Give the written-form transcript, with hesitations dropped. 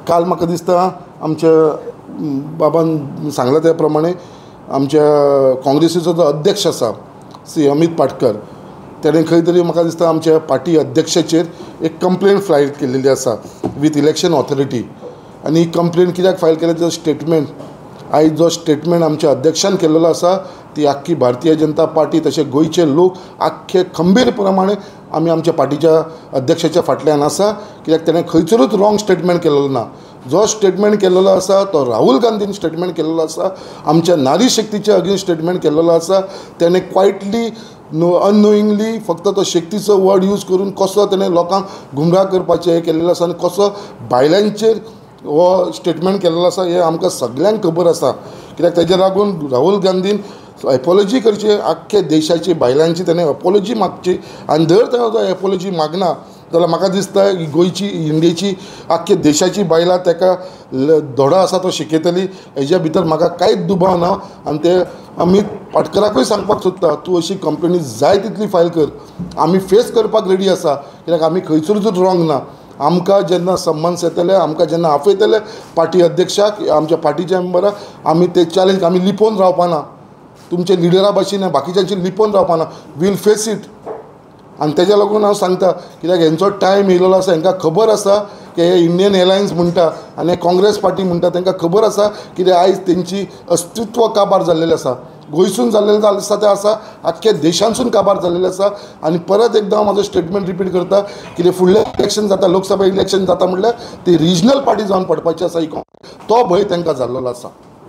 काल म्हाका दिसता आमच्या बाबान सांगला त्या प्रमाणे आमच्या काँग्रेसीचो जो अध्यक्ष आसा श्री अमित पाटकर तेणें खंय तरी म्हाका दिसता आमच्या पार्टी अध्यक्षाचेर एक कंप्लेंट फायल केल्लेली आसा विथ इलेक्शन ऑथॉरिटी. आनी ही कंप्लेंट कित्याक फायल केल्या तो स्टेटमेंट आयज जो स्टेटमेंट आमच्या अध्यक्षान केल्लो आसा ती आख्खी भारतीय जनता पार्टी तशे गोंयचे लोक आख्खे खंबीर प्रमाणे आमी आमच्या पार्टीच्या अध्यक्षाच्या फाटल्यान आसा. कित्याक तेणें खंयसरूच रॉंग स्टेटमेंट केल्लो ना. जो स्टेटमेंट केल्लो आसा तो राहुल गांधीन स्टेटमेंट केल्लो आसा. आमच्या नारी शक्तीच्या अगेन्स्ट स्टेटमेंट केल्लो आसा. तेणें क्वायटली अननोईंगली फक्त तो शक्तीचो वर्ड यूज करून कसो तेणें लोकांक गुमराह करपाचें हें केल्लें आसा आनी कसो बायलांचेर हो स्टेटमेंट केल्लो आसा हें आमकां सगळ्यांक खबर आसा. कित्याक तेजे लागून राहुल गांधीन एपॉलॉजी करची आख्खे देशाची बायलांची तेणें एपॉलॉजी मागची आनी जर तो एपॉलॉजी मागना जाल्यार म्हाका दिसता ही गोंयची इंडियेची आख्खे देशाची बायलां ताका धडो आसा तो शिकयतली. हेज्या भितर म्हाका कांयच दुबाव ना. आनी ते अमित पाटकराकूय सांगपाक सोदता तूं अशी कंप्लेनी जाय तितली फायल कर, आमी फेस करपाक रेडी आसा. कित्याक आमी खंयसरूच रॉंग ना. आमकां जेन्ना सम्मन्स येतले आमकां जेन्ना आपयतले पार्टी अध्यक्षाक आमच्या पार्टीच्या मेंबराक आमी ते चॅलेंज आमी लिपोवन रावपाना. तुमचे लिडरा भाशेन बाकीच्यांची लिपोवन रावपाना. Will face it. आनी तेज्या लागून हांव सांगता कित्याक हेंचो टायम येयलेलो आसा. हांकां खबर आसा की हे इंडियन एलायन्स म्हणटा आनी काँग्रेस पार्टी म्हणटा तांकां खबर आसा कित्याक आयज तेंची अस्तित्व काबार जाल्लेलें आसा. गोंयसून जाल्लेलें आसा तें आसा आख्ख्या देशांसून काबार जाल्लेलें आसा. आनी परत एकदां हांव म्हाजो स्टेटमेंट रिपीट करता कितें फुडलें इलेक्शन जाता लोकसभा इलेक्शन जाता म्हणल्यार ती रिजनल पार्टी जावन पडपाची आसा. ही तो भंय तांकां जाल्लो आसा.